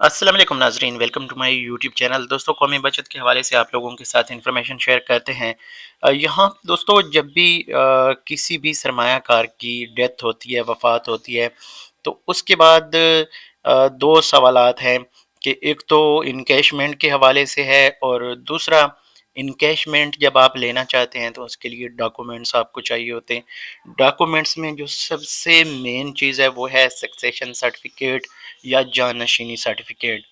अस्सलाम वालेकुम नाजरीन, welcome to my YouTube channel. दोस्तों, कौमी बचत के हवाले से आप लोगों के साथ इंफॉर्मेशन शेयर करते हैं। यहाँ दोस्तों जब भी किसी भी सरमायाकार की डेथ होती है, वफ़ात होती है, तो उसके बाद दो सवालात हैं कि एक तो इनकैशमेंट के हवाले से है और दूसरा इनकैशमेंट जब आप लेना चाहते हैं तो उसके लिए डॉक्यूमेंट्स आपको चाहिए होते हैं। डॉक्यूमेंट्स में जो सबसे मेन चीज़ है वो है सक्सेशन सर्टिफिकेट या जानशीनी सर्टिफिकेट।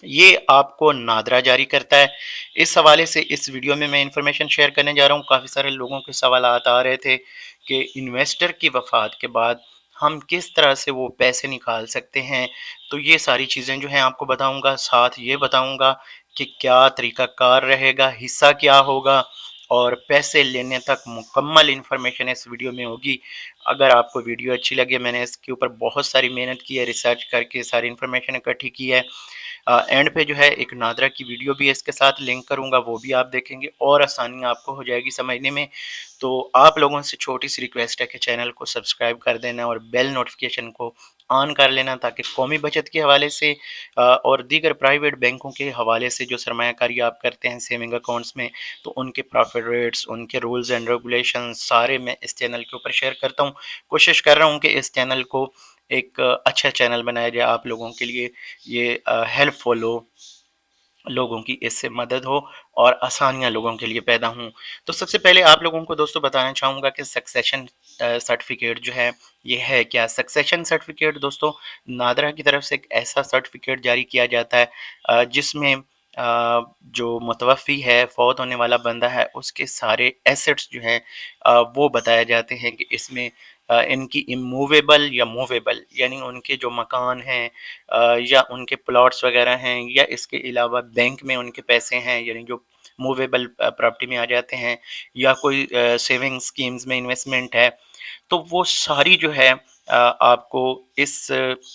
ये आपको नादरा जारी करता है। इस हवाले से इस वीडियो में मैं इंफॉर्मेशन शेयर करने जा रहा हूँ। काफ़ी सारे लोगों के सवालात आ रहे थे कि इन्वेस्टर की वफ़ात के बाद हम किस तरह से वो पैसे निकाल सकते हैं। तो ये सारी चीज़ें जो हैं आपको बताऊँगा, साथ ये बताऊँगा कि क्या तरीक़ाकार रहेगा, हिस्सा क्या होगा और पैसे लेने तक मुकम्मल इन्फॉर्मेशन इस वीडियो में होगी। अगर आपको वीडियो अच्छी लगे, मैंने इसके ऊपर बहुत सारी मेहनत की है, रिसर्च करके सारी इन्फॉर्मेशन इकट्ठी की है। एंड पे जो है एक नादरा की वीडियो भी इसके साथ लिंक करूँगा, वो भी आप देखेंगे और आसानी आपको हो जाएगी समझने में। तो आप लोगों से छोटी सी रिक्वेस्ट है कि चैनल को सब्सक्राइब कर देना और बेल नोटिफिकेशन को ऑन कर लेना, ताकि कौमी बचत के हवाले से और दीगर प्राइवेट बैंकों के हवाले से जो सरमायाकारी आप करते हैं सेविंग अकाउंट्स में, तो उनके प्रॉफिट रेट्स, उनके रूल्स एंड रेगुलेशन सारे मैं इस चैनल के ऊपर शेयर करता हूँ। कोशिश कर रहा हूँ कि इस चैनल को एक अच्छा चैनल बनाया जाए आप लोगों के लिए, ये हेल्पफुल हो, लोगों की इससे मदद हो और आसानियाँ लोगों के लिए पैदा हों। तो सबसे पहले आप लोगों को दोस्तों बताना चाहूँगा कि सक्सेशन सर्टिफिकेट जो है ये है क्या। सक्सेशन सर्टिफिकेट दोस्तों नादरा की तरफ से एक ऐसा सर्टिफिकेट जारी किया जाता है जिसमें जो मुतवफ़ी है, फौत होने वाला बंदा है, उसके सारे एसेट्स जो हैं वो बताए जाते हैं कि इसमें इनकी इमूवेबल या मूवेबल यानी उनके जो मकान हैं या उनके प्लॉट्स वगैरह हैं, या इसके अलावा बैंक में उनके पैसे हैं यानी जो मूवेबल प्रॉपर्टी में आ जाते हैं, या कोई सेविंग स्कीम्स में इन्वेस्टमेंट है, तो वो सारी जो है आपको इस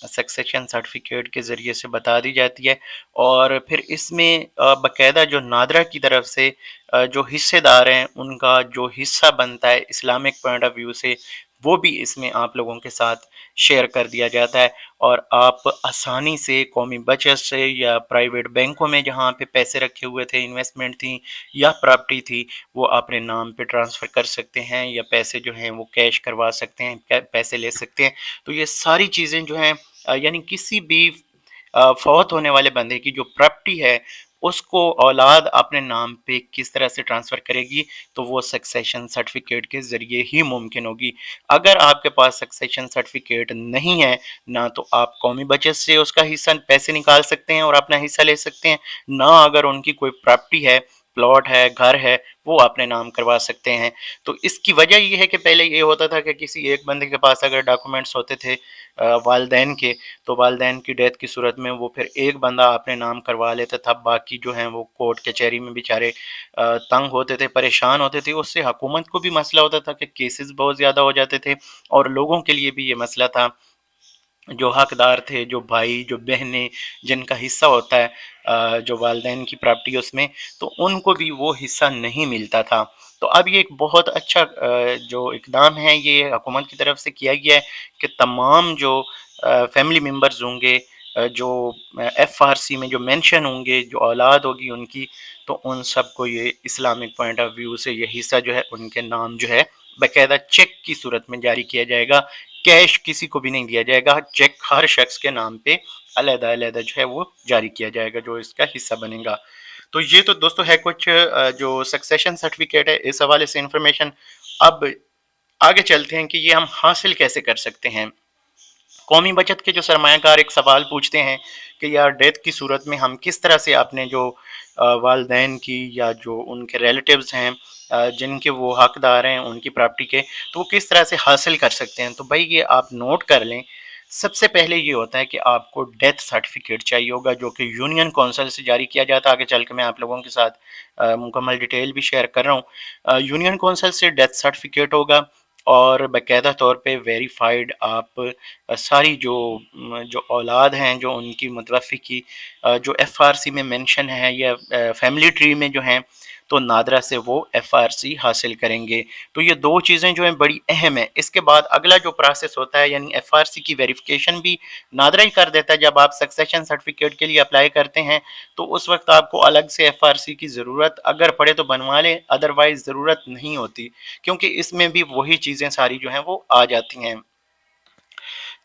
सक्सेशन सर्टिफिकेट के ज़रिए से बता दी जाती है। और फिर इसमें बाकायदा जो नादरा की तरफ से जो हिस्सेदार हैं उनका जो हिस्सा बनता है इस्लामिक पॉइंट ऑफ व्यू से, वो भी इसमें आप लोगों के साथ शेयर कर दिया जाता है। और आप आसानी से कौमी बचत से या प्राइवेट बैंकों में जहाँ पे पैसे रखे हुए थे, इन्वेस्टमेंट थी या प्रॉपर्टी थी, वो अपने नाम पे ट्रांसफ़र कर सकते हैं या पैसे जो हैं वो कैश करवा सकते हैं, पैसे ले सकते हैं। तो ये सारी चीज़ें जो हैं यानी किसी भी फौत होने वाले बंदे की जो प्रॉपर्टी है उसको औलाद अपने नाम पे किस तरह से ट्रांसफ़र करेगी, तो वो सक्सेशन सर्टिफिकेट के ज़रिए ही मुमकिन होगी। अगर आपके पास सक्सेशन सर्टिफिकेट नहीं है, ना तो आप कौमी बचत से उसका हिस्सा पैसे निकाल सकते हैं और अपना हिस्सा ले सकते हैं, ना अगर उनकी कोई प्रॉपर्टी है, प्लॉट है, घर है, वो अपने नाम करवा सकते हैं। तो इसकी वजह ये है कि पहले ये होता था कि किसी एक बंदे के पास अगर डॉक्यूमेंट्स होते थे वालदैन के, तो वालदैन की डेथ की सूरत में वो फिर एक बंदा अपने नाम करवा लेता था, बाकी जो हैं वो कोर्ट कचहरी में बेचारे तंग होते थे, परेशान होते थे। उससे हुकूमत को भी मसला होता था कि केसेस बहुत ज़्यादा हो जाते थे और लोगों के लिए भी ये मसला था, जो हकदार थे, जो भाई, जो बहनें, जिनका हिस्सा होता है जो वालदैन की प्रॉपर्टी उसमें, तो उनको भी वो हिस्सा नहीं मिलता था। तो अब ये एक बहुत अच्छा जो इक़दाम है ये हुकूमत की तरफ से किया गया है कि तमाम जो फैमिली मेंबर्स होंगे, जो एफआरसी में जो मेंशन होंगे, जो औलाद होगी उनकी, तो उन सबको ये इस्लामिक पॉइंट ऑफ व्यू से ये हिस्सा जो है उनके नाम जो है बाकायदा चेक की सूरत में जारी किया जाएगा। कैश किसी को भी नहीं दिया जाएगा, चेक हर शख्स के नाम पे अलग-अलग जो है वो जारी किया जाएगा जो इसका हिस्सा बनेगा। तो ये तो दोस्तों है कुछ जो सक्सेशन सर्टिफिकेट है इस हवाले से इंफॉर्मेशन। अब आगे चलते हैं कि ये हम हासिल कैसे कर सकते हैं। कौमी बचत के जो सरमायाकार एक सवाल पूछते हैं कि यार डेथ की सूरत में हम किस तरह से अपने जो वालदैन की या जो उनके रिलेटिव्स हैं जिनके वो हकदार हैं उनकी प्रॉपर्टी के, तो वो किस तरह से हासिल कर सकते हैं। तो भाई ये आप नोट कर लें। सबसे पहले ये होता है कि आपको डेथ सर्टिफिकेट चाहिए होगा जो कि यूनियन कौंसिल से जारी किया जाता है। आगे चल के मैं आप लोगों के साथ मुकम्मल डिटेल भी शेयर कर रहा हूँ। यूनियन कौंसिल से डेथ सर्टिफिकेट होगा और बाकायदा तौर पे वेरीफाइड आप सारी जो औलाद हैं जो उनकी मुतवफ़ी की जो एफआरसी में मेंशन है या फैमिली ट्री में जो हैं, تو نادرا سے وہ FRC حاصل کریں گے۔ تو یہ دو چیزیں جو ہیں بڑی اہم ہیں۔ اس کے بعد اگلا جو پروسیس ہوتا ہے یعنی FRC کی ویریفیکیشن بھی نادرا ہی کر دیتا ہے۔ جب آپ سکسیشن سرٹیفکیٹ کے لیے اپلائی کرتے ہیں تو اس وقت آپ کو الگ سے FRC کی ضرورت اگر پڑے تو بنوا لیں، ادروائز ضرورت نہیں ہوتی، کیونکہ اس میں بھی وہی چیزیں ساری جو ہیں وہ آ جاتی ہیں۔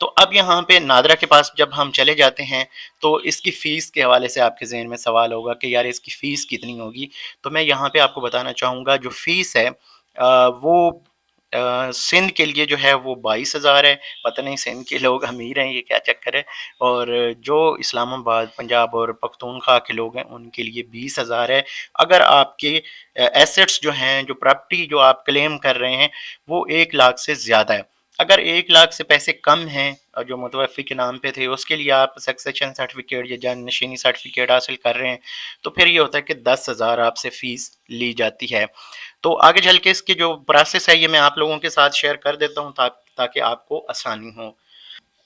تو اب یہاں پہ نادرا کے پاس جب ہم چلے جاتے ہیں تو اس کی فیس کے حوالے سے آپ کے ذہن میں سوال ہوگا کہ یار اس کی فیس کتنی ہوگی۔ تو میں یہاں پہ آپ کو بتانا چاہوں گا جو فیس ہے وہ سندھ کے لیے جو ہے وہ 22,000 ہے۔ پتہ نہیں سندھ کے لوگ امیر ہیں یہ کیا چکر ہے، اور جو اسلام آباد، پنجاب اور پختونخوا کے لوگ ہیں ان کے لیے 20,000 ہے۔ اگر آپ کے ایسٹس جو ہیں، جو پراپرٹی جو آپ کلیم کر رہے ہیں وہ 1,00,000 سے زیادہ ہے، اگر 1,00,000 سے پیسے کم ہیں جو متوفی کے نام پہ تھے اس کے لیے آپ سکسیشن سرٹیفکیٹ یا جان نشینی سرٹیفکیٹ حاصل کر رہے ہیں تو پھر یہ ہوتا ہے کہ 10,000 آپ سے فیس لی جاتی ہے۔ تو آگے چل کے اس کی جو پروسیس ہے یہ میں آپ لوگوں کے ساتھ شیئر کر دیتا ہوں تاکہ آپ کو آسانی ہو۔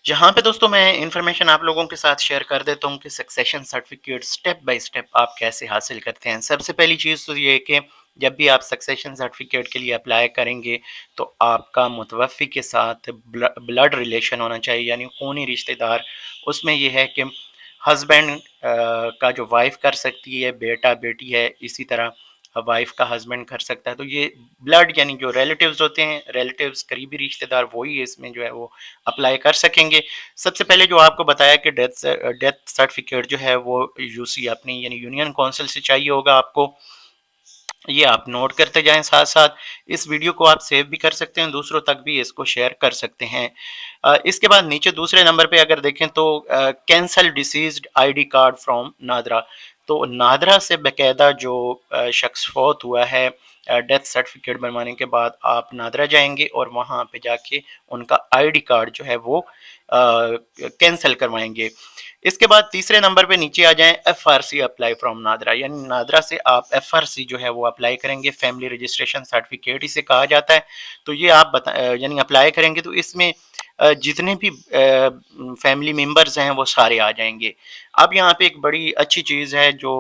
جہاں پہ دوستوں میں انفارمیشن آپ لوگوں کے ساتھ شیئر کر دیتا ہوں کہ succession certificate step by step آپ کیسے حاصل کرتے ہیں۔ سب سے پہلی چیز تو یہ ہے کہ جب بھی آپ سکسیشن سرٹیفکیٹ کے لیے اپلائی کریں گے تو آپ کا متوفی کے ساتھ بلڈ ریلیشن ہونا چاہیے، یعنی خونی رشتہ دار۔ اس میں یہ ہے کہ ہسبینڈ کا جو وائف کر سکتی ہے، بیٹا بیٹی ہے اسی طرح وائف کا ہسبینڈ کر سکتا ہے۔ تو یہ بلڈ یعنی جو ریلیٹیوز ہوتے ہیں، ریلیٹیوز قریبی رشتہ دار، وہی اس میں جو ہے وہ اپلائی کر سکیں گے۔ سب سے پہلے جو آپ کو بتایا کہ ڈیتھ سرٹیفکیٹ جو ہے وہ UC اپنی یعنی یونین کونسل سے چاہیے ہوگا آپ کو، یہ آپ نوٹ کرتے جائیں۔ ساتھ ساتھ اس ویڈیو کو آپ سیو بھی کر سکتے ہیں، دوسروں تک بھی اس کو شیئر کر سکتے ہیں۔ اس کے بعد نیچے دوسرے نمبر پہ اگر دیکھیں تو cancel deceased ID card from NADRA. تو نادرا سے باقاعدہ جو شخص فوت ہوا ہے ڈیتھ سرٹیفکیٹ بنوانے کے بعد آپ نادرا جائیں گے اور وہاں پہ جا کے ان کا ID کارڈ جو ہے وہ کینسل کروائیں گے۔ اس کے بعد تیسرے نمبر پہ نیچے آ جائیں FRC اپلائی فرام نادرا، یعنی نادرا سے آپ FRC جو ہے وہ اپلائی کریں گے، فیملی رجسٹریشن سرٹیفکیٹ اسے کہا جاتا ہے۔ تو یہ آپ یعنی اپلائی کریں گے تو اس میں جتنے بھی فیملی ممبرز ہیں وہ سارے آ جائیں گے۔ اب یہاں پہ ایک بڑی اچھی چیز ہے جو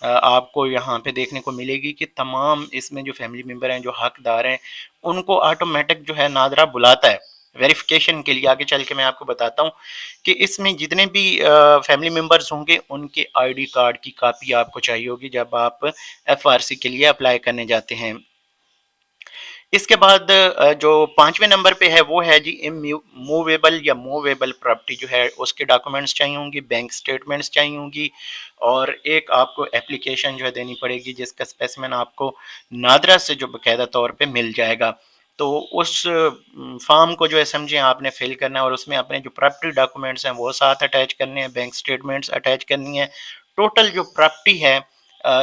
آپ کو یہاں پہ دیکھنے کو ملے گی کہ تمام اس میں جو فیملی ممبر ہیں، جو حقدار ہیں، ان کو آٹومیٹک جو ہے نادرا بلاتا ہے ویریفیکیشن کے لیے۔ آگے چل کے میں آپ کو بتاتا ہوں کہ اس میں جتنے بھی فیملی ممبرز ہوں گے ان کے ID کارڈ کی کاپی آپ کو چاہیے ہوگی جب آپ FRC کے لیے اپلائی کرنے جاتے ہیں۔ اس کے بعد جو 5ویں نمبر پہ ہے وہ ہے جی موویبل یا موویبل پراپرٹی جو ہے اس کے ڈاکومنٹس چاہیے ہوں گی، بینک سٹیٹمنٹس چاہیے ہوں گی، اور ایک آپ کو اپلیکیشن جو ہے دینی پڑے گی جس کا اسپیسیمن آپ کو نادرا سے جو باقاعدہ طور پہ مل جائے گا۔ تو اس فارم کو جو ہے سمجھیں آپ نے فل کرنا ہے اور اس میں اپنے جو پراپرٹی ڈاکومنٹس ہیں وہ ساتھ اٹیچ کرنے ہیں، بینک سٹیٹمنٹس اٹیچ کرنی ہے۔ ٹوٹل جو پراپرٹی ہے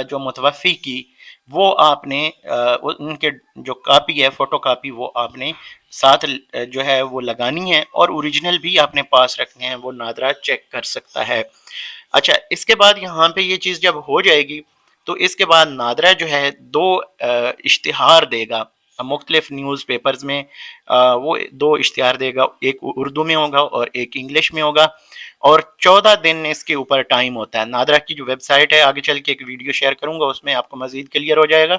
جو متوفی کی وہ آپ نے ان کے جو کاپی ہے فوٹو کاپی وہ آپ نے ساتھ جو ہے وہ لگانی ہے، اور اوریجنل بھی آپ نے پاس رکھنے ہیں، وہ نادرا چیک کر سکتا ہے۔ اچھا، اس کے بعد یہاں پہ یہ چیز جب ہو جائے گی تو اس کے بعد نادرا جو ہے 2 اشتہار دے گا مختلف نیوز پیپرز میں۔ وہ 2 اشتہار دے گا، ایک اردو میں ہوگا اور ایک انگلش میں ہوگا، اور 14 دن اس کے اوپر ٹائم ہوتا ہے۔ نادرا کی جو ویب سائٹ ہے، آگے چل کے ایک ویڈیو شیئر کروں گا اس میں آپ کو مزید کلیئر ہو جائے گا۔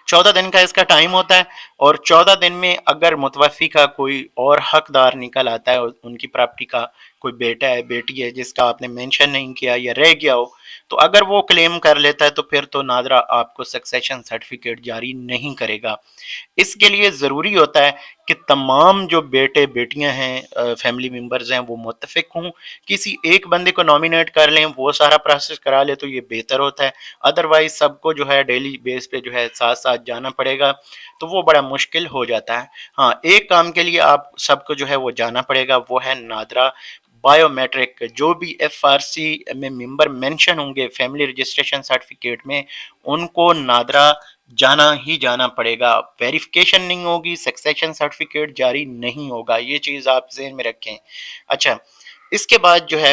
14 دن کا اس کا ٹائم ہوتا ہے، اور 14 دن میں اگر متوفی کا کوئی اور حقدار نکل آتا ہے، ان کی پراپرٹی کا کوئی بیٹا ہے، بیٹی ہے جس کا آپ نے مینشن نہیں کیا یا رہ گیا ہو، تو اگر وہ کلیم کر لیتا ہے تو پھر تو نادرا آپ کو سکسیشن سرٹیفکیٹ جاری نہیں کرے گا۔ اس کے لیے ضروری ہوتا ہے کہ تمام جو بیٹے بیٹیاں ہیں فیملی ممبرز ہیں وہ متفق ہوں، کسی ایک بندے کو نامینیٹ کر لیں، وہ سارا پروسیس کرا لے تو یہ بہتر ہوتا ہے۔ ادروائز سب کو جو ہے ڈیلی بیس پہ جو ہے ساتھ ساتھ جانا پڑے گا تو وہ بڑا مشکل ہو جاتا ہے۔ ہاں، ایک کام کے لیے آپ سب کو جو ہے وہ جانا پڑے گا، وہ ہے نادرا بایو میٹرک۔ جو بھی FRC میں ممبر مینشن ہوں گے فیملی رجسٹریشن سرٹیفکیٹ میں، ان کو نادرا جانا ہی جانا پڑے گا، ویریفیکیشن نہیں ہوگی، سکسیشن سرٹیفکیٹ جاری نہیں ہوگا، یہ چیز آپ ذہن میں رکھیں۔ اچھا، اس کے بعد جو ہے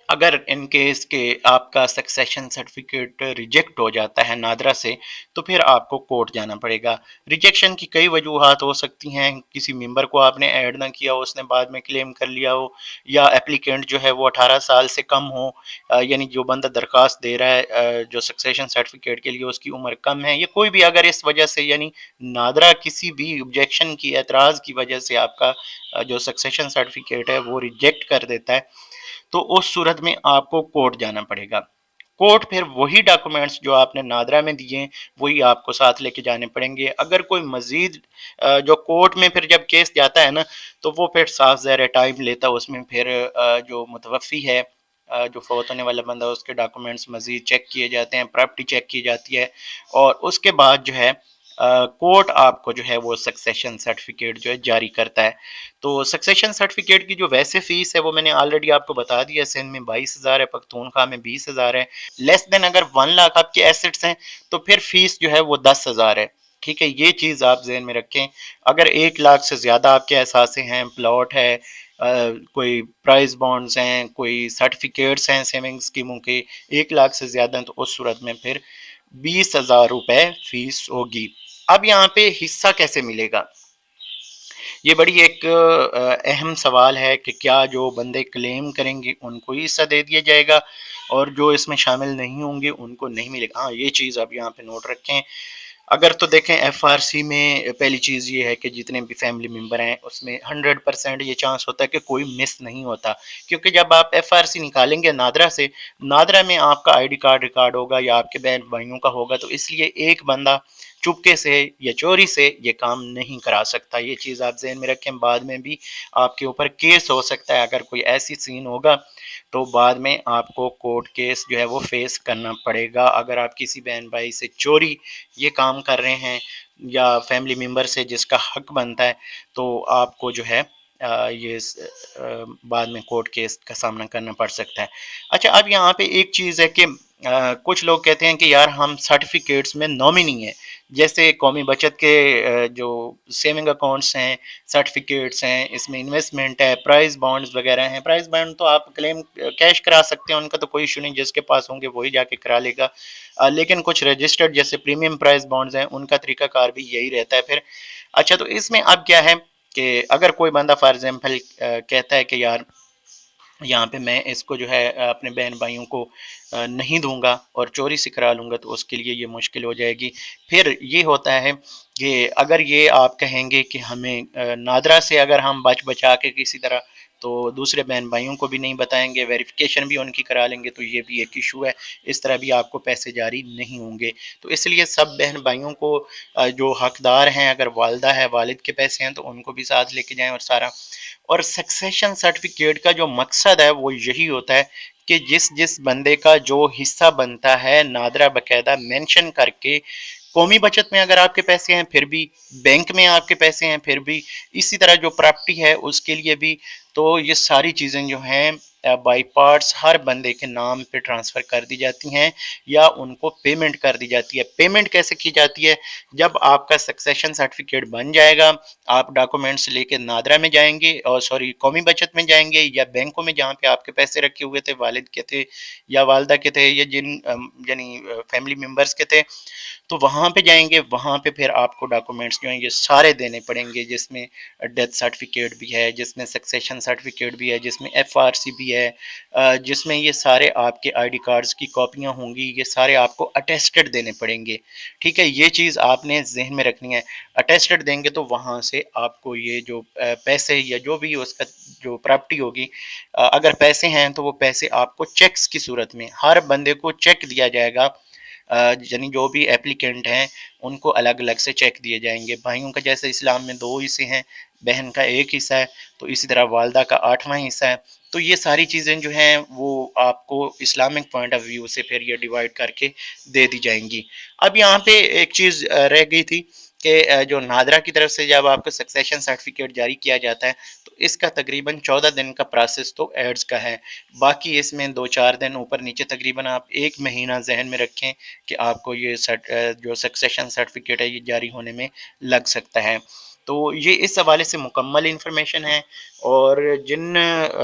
अगर इन केस के आपका सक्सेशन सर्टिफिकेट रिजेक्ट हो जाता है नादरा से, तो फिर आपको कोर्ट जाना पड़ेगा। रिजेक्शन की कई वजूहात हो सकती हैं, किसी मेंबर को आपने ऐड ना किया हो, उसने बाद में क्लेम कर लिया हो, या एप्लीकेंट जो है वो 18 साल से कम हो, यानी जो बंदा दरख्वास्त दे रहा है जो सक्सेशन सर्टिफिकेट के लिए उसकी उम्र कम है, या कोई भी अगर इस वजह से यानी नादरा किसी भी ऑब्जेक्शन की एतराज़ की वजह से आपका जो सक्सेशन सर्टिफिकेट है वो रिजेक्ट कर देता है, तो उस सूरत में आपको कोर्ट जाना पड़ेगा। कोर्ट फिर वही डॉक्यूमेंट्स जो आपने नादरा में दिए वही आपको साथ लेके जाने पड़ेंगे। अगर कोई मजीद जो कोर्ट में फिर जब केस जाता है ना, तो वो फिर साफ ज़ाहिर टाइम लेता है, उसमें फिर जो मुतवफ़ी है, जो फौत होने वाला बंदा, उसके डॉक्यूमेंट्स मजीद चेक किए जाते हैं, प्रॉपर्टी चेक की जाती है, और उसके बाद जो है कोर्ट आपको जो है वो सक्सेशन सर्टिफिकेट जो है जारी करता है। तो सक्सेशन सर्टिफिकेट की जो वैसे फीस है वो मैंने ऑलरेडी आपको बता दिया, सिंध में 22,000 है, पख्तूनख्वा में 20,000 है। लेस देन अगर 1 लाख आपके एसेट्स हैं तो फिर फीस जो है वो 10,000 है। ठीक है, ये चीज़ आप जहन में रखें। अगर 1 लाख से ज़्यादा आपके एसासे हैं, प्लॉट है, कोई प्राइज बॉन्ड्स हैं, कोई सर्टिफिकेट्स हैं सेविंग स्कीमों के, 1 लाख से ज़्यादा हैं, तो उस सूरत में फिर 20,000 रुपये फीस होगी। अब यहाँ पे हिस्सा कैसे मिलेगा, ये बड़ी एक अहम सवाल है कि क्या जो बंदे क्लेम करेंगे उनको ही हिस्सा दे दिया जाएगा और जो इसमें शामिल नहीं होंगे उनको नहीं मिलेगा। हाँ, ये चीज़ आप यहाँ पे नोट रखें। अगर तो देखें एफआरसी में पहली चीज़ ये है कि जितने भी फैमिली मेम्बर हैं उसमें 100% ये चांस होता है कि कोई मिस नहीं होता, क्योंकि जब आप एफआरसी निकालेंगे नादरा से, नादरा में आपका आईडी कार्ड रिकॉर्ड होगा या आपके बहन भाइयों का होगा, तो इसलिए एक बंदा चुपके से या चोरी से ये काम नहीं करा सकता। ये चीज़ आप जहन में रखें, बाद में भी आपके ऊपर केस हो सकता है। अगर कोई ऐसी सीन होगा तो बाद में आपको कोर्ट केस जो है वो फेस करना पड़ेगा। अगर आप किसी बहन भाई से चोरी ये काम कर रहे हैं या फैमिली मेम्बर से जिसका हक बनता है, तो आपको जो है बाद में कोर्ट केस का सामना करना पड़ सकता है। अच्छा, अब यहाँ पे एक चीज़ है कि कुछ लोग कहते हैं कि यार हम सर्टिफिकेट्स में नॉमिनी है, जैसे कौमी बचत के जो सेविंग अकाउंट्स हैं, सर्टिफिकेट्स हैं, इसमें इन्वेस्टमेंट है, प्राइस बॉन्ड्स वगैरह हैं। प्राइस बॉन्ड तो आप क्लेम कैश करा सकते हैं, उनका तो कोई इशू नहीं, जिसके पास होंगे वही जाके करा लेगा। लेकिन कुछ रजिस्टर्ड जैसे प्रीमियम प्राइस बॉन्ड्स हैं उनका तरीकाकार भी यही रहता है फिर। अच्छा, तो इसमें अब क्या है कि अगर कोई बंदा फॉर एग्जांपल कहता है कि यार यहाँ पे मैं इसको जो है अपने बहन भाइयों को नहीं दूंगा और चोरी से करा लूँगा, तो उसके लिए ये मुश्किल हो जाएगी। फिर ये होता है कि अगर ये आप कहेंगे कि हमें नादरा से अगर हम बच बचा के किसी तरह, तो दूसरे बहन भाइयों को भी नहीं बताएंगे, वेरिफिकेशन भी उनकी करा लेंगे, तो ये भी एक इशू है। इस तरह भी आपको पैसे जारी नहीं होंगे। तो इसलिए सब बहन भाइयों को जो हकदार हैं, अगर वालदा है, वालिद के पैसे हैं, तो उनको भी साथ लेके जाएं और सारा। और सक्सेशन सर्टिफिकेट का जो मकसद है वो यही होता है कि जिस जिस बंदे का जो हिस्सा बनता है, नादरा बकायदा मेंशन करके, कौमी बचत में अगर आपके पैसे हैं फिर भी, बैंक में आपके पैसे हैं फिर भी, इसी तरह जो प्रॉपर्टी है उसके लिए भी। तो ये सारी चीज़ें जो हैं बाई पार्ट्स हर बंदे के नाम पे ट्रांसफ़र कर दी जाती हैं या उनको पेमेंट कर दी जाती है। पेमेंट कैसे की जाती है, जब आपका सक्सेशन सर्टिफिकेट बन जाएगा, आप डॉक्यूमेंट्स लेके नादरा में जाएंगे, और सॉरी कौमी बचत में जाएंगे या बैंकों में जहाँ पे आपके पैसे रखे हुए थे, वालिद के थे या वालदा के थे या जिन यानी फैमिली मेम्बर्स के थे, तो वहाँ पे जाएंगे, वहाँ पे फिर आपको डॉक्यूमेंट्स जो हैं ये सारे देने पड़ेंगे, जिसमें डेथ सर्टिफिकेट भी है, जिसमें सक्सेशन सर्टिफिकेट भी है, जिसमें एफआरसी भी है, जिसमें ये सारे आपके आईडी कार्ड्स की कॉपियाँ होंगी, ये सारे आपको अटेस्टेड देने पड़ेंगे। ठीक है, ये चीज़ आपने जहन में रखनी है। अटेस्टेड देंगे तो वहाँ से आपको ये जो पैसे या जो भी उसका जो प्रॉपर्टी होगी, अगर पैसे हैं तो वो पैसे आपको चेक्स की सूरत में हर बंदे को चेक दिया जाएगा। यानी जो भी एप्लीकेंट हैं उनको अलग अलग से चेक दिए जाएंगे। भाइयों का जैसे इस्लाम में 2 हिस्से हैं, बहन का एक हिस्सा है, तो इसी तरह वालदा का 8वां हिस्सा है। तो ये सारी चीज़ें जो हैं वो आपको इस्लामिक पॉइंट ऑफ व्यू से फिर ये डिवाइड करके दे दी जाएंगी। अब यहाँ पे एक चीज़ रह गई थी कि जो नादरा की तरफ से जब आपको सक्सेशन सर्टिफिकेट जारी किया जाता है, तो इसका तकरीबन 14 दिन का प्रोसेस तो एड्स का है। बाकी इसमें 2-4 दिन ऊपर नीचे, तकरीबन आप 1 महीना जहन में रखें कि आपको ये जो सक्सेशन सर्टिफिकेट है ये जारी होने में लग सकता है। تو یہ اس حوالے سے مکمل انفارمیشن ہے، اور جن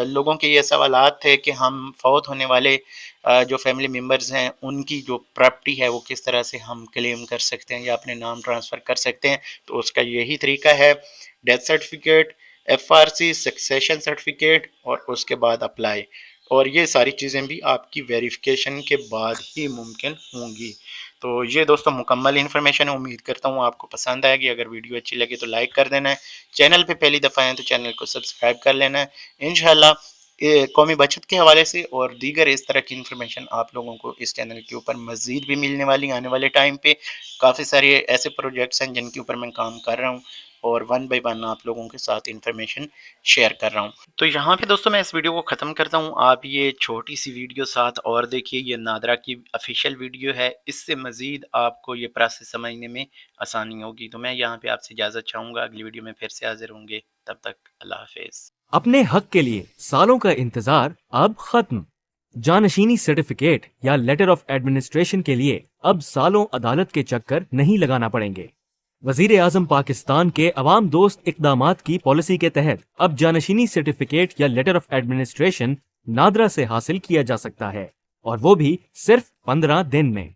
لوگوں کے یہ سوالات تھے کہ ہم فوت ہونے والے جو فیملی ممبرز ہیں ان کی جو پراپرٹی ہے وہ کس طرح سے ہم کلیم کر سکتے ہیں یا اپنے نام ٹرانسفر کر سکتے ہیں، تو اس کا یہی طریقہ ہے، death certificate, FRC succession certificate, اور اس کے بعد اپلائی، اور یہ ساری چیزیں بھی آپ کی ویریفیکیشن کے بعد ہی ممکن ہوں گی۔ تو یہ دوستوں مکمل انفارمیشن ہے، امید کرتا ہوں آپ کو پسند آئے گی۔ اگر ویڈیو اچھی لگے تو لائک کر دینا ہے، چینل پہ پہلی دفعہ ہیں تو چینل کو سبسکرائب کر لینا ہے۔ انشاءاللہ قومی بچت کے حوالے سے اور دیگر اس طرح کی انفارمیشن آپ لوگوں کو اس چینل کے اوپر مزید بھی ملنے والی، آنے والے ٹائم پہ کافی سارے ایسے پروجیکٹس ہیں جن کے اوپر میں کام کر رہا ہوں، اور 1 بائی 1 آپ لوگوں کے ساتھ انفارمیشن شیئر کر رہا ہوں۔ تو یہاں پہ دوستوں میں اس ویڈیو کو ختم کرتا ہوں، آپ یہ چھوٹی سی ویڈیو ساتھ اور دیکھیے، یہ نادرا کی افیشیل ویڈیو ہے، اس سے مزید آپ کو یہ پروسیس سمجھنے میں آسانی ہوگی۔ تو میں یہاں پہ آپ سے اجازت چاہوں گا، اگلی ویڈیو میں پھر سے حاضر ہوں گے، تب تک اللہ حافظ۔ اپنے حق کے لیے سالوں کا انتظار اب ختم۔ جانشینی سرٹیفکیٹ یا لیٹر آف ایڈمنسٹریشن کے لیے اب سالوں عدالت کے چکر نہیں لگانا پڑیں گے۔ وزیر اعظم پاکستان کے عوام دوست اقدامات کی پالیسی کے تحت اب جانشینی سرٹیفکیٹ یا لیٹر آف ایڈمنسٹریشن نادرا سے حاصل کیا جا سکتا ہے، اور وہ بھی صرف 15 دن میں۔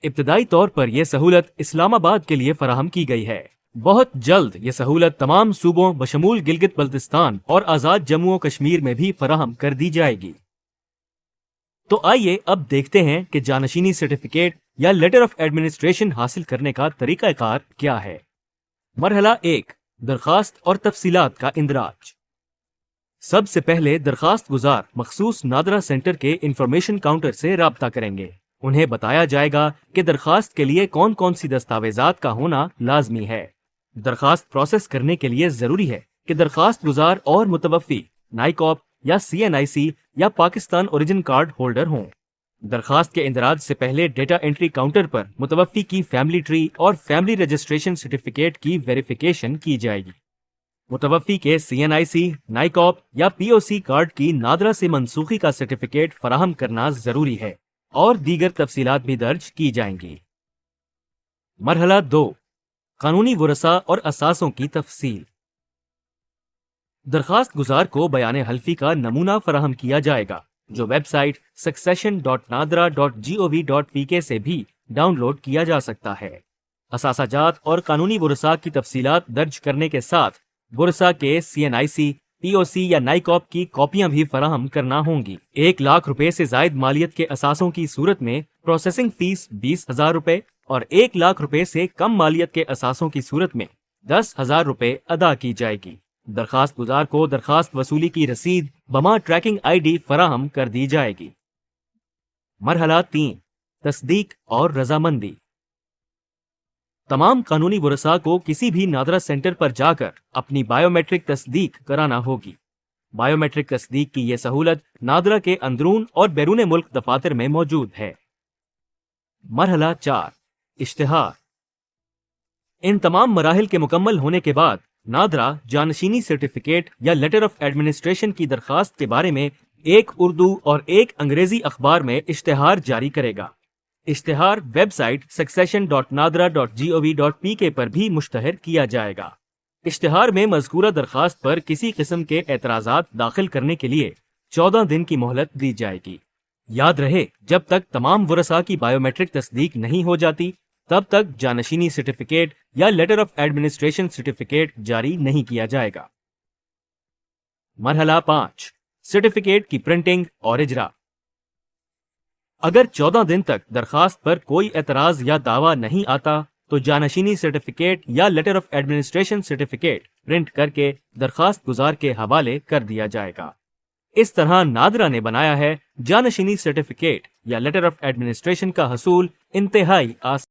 ابتدائی طور پر یہ سہولت اسلام آباد کے لیے فراہم کی گئی ہے۔ بہت جلد یہ سہولت تمام صوبوں بشمول گلگت بلتستان اور آزاد جموں و کشمیر میں بھی فراہم کر دی جائے گی۔ تو آئیے اب دیکھتے ہیں کہ جانشینی سرٹیفکیٹ یا لیٹر آف ایڈمنسٹریشن حاصل کرنے کا طریقہ کار کیا ہے۔ مرحلہ 1، درخواست اور تفصیلات کا اندراج۔ سب سے پہلے درخواست گزار مخصوص نادرا سینٹر کے انفارمیشن کاؤنٹر سے رابطہ کریں گے۔ انہیں بتایا جائے گا کہ درخواست کے لیے کون کون سی دستاویزات کا ہونا لازمی ہے۔ درخواست پروسیس کرنے کے لیے ضروری ہے کہ درخواست گزار اور متوفی نائکاپ یا CNIC یا پاکستان اوریجن کارڈ ہولڈر ہوں۔ درخواست کے اندراج سے پہلے ڈیٹا انٹری کاؤنٹر پر متوفی کی فیملی ٹری اور فیملی رجسٹریشن سرٹیفکیٹ کی ویریفیکیشن کی جائے گی۔ متوفی کے CNIC، نائکاپ یا POC کارڈ کی نادرا سے منسوخی کا سرٹیفکیٹ فراہم کرنا ضروری ہے، اور دیگر تفصیلات بھی درج کی جائیں گی۔ مرحلہ 2، قانونی ورثاء اور اثاثوں کی تفصیل۔ درخواست گزار کو بیان حلفی کا نمونہ فراہم کیا جائے گا، جو ویب سائٹ succession.nadra.gov.pk سے بھی ڈاؤن لوڈ کیا جا سکتا ہے۔ اثاثہ جات اور قانونی ورثاء کی تفصیلات درج کرنے کے ساتھ ورثاء کے CNIC، POC یا نائکاپ کی کاپیاں بھی فراہم کرنا ہوں گی۔ 1 لاکھ روپے سے زائد مالیت کے اثاثوں کی صورت میں پروسیسنگ فیس 20,000 روپے اور 1 لاکھ روپے سے کم مالیت کے اثاثوں کی صورت میں 10,000 روپے ادا کی جائے گی۔ درخواست گزار کو درخواست وصولی کی رسید بما ٹریکنگ ID فراہم کر دی جائے گی۔ مرحلہ 3، تصدیق اور رضامندی۔ تمام قانونی ورثاء کو کسی بھی نادرا سینٹر پر جا کر اپنی بائیو میٹرک تصدیق کرانا ہوگی۔ بائیو میٹرک تصدیق کی یہ سہولت نادرا کے اندرون اور بیرون ملک دفاتر میں موجود ہے۔ مرحلہ 4، اشتہار۔ ان تمام مراحل کے مکمل ہونے کے بعد نادرا جانشینی سرٹیفکیٹ یا لیٹر آف ایڈمنسٹریشن کی درخواست کے بارے میں ایک اردو اور ایک انگریزی اخبار میں اشتہار جاری کرے گا۔ اشتہار ویب سائٹ succession.nadra.gov.pk پر بھی مشتہر کیا جائے گا۔ اشتہار میں مذکورہ درخواست پر کسی قسم کے اعتراضات داخل کرنے کے لیے 14 دن کی مہلت دی جائے گی۔ یاد رہے، جب تک تمام ورثاء کی بائیو میٹرک تصدیق نہیں ہو جاتی تب تک جانشینی سرٹیفکیٹ یا لیٹر آف ایڈمنسٹریشن سرٹیفکیٹ جاری نہیں کیا جائے گا۔ مرحلہ 5، سرٹیفکیٹ کی پرنٹنگ اور اجرا۔ اگر 14 دن تک درخواست پر کوئی اعتراض یا دعویٰ نہیں آتا تو جانشینی سرٹیفکیٹ یا letter of administration certificate print کر کے درخواست گزار کے حوالے کر دیا جائے گا۔ اس طرح نادرا نے بنایا ہے جانشینی سرٹیفکیٹ یا لیٹر آف ایڈمنسٹریشن کا حصول انتہائی آسان۔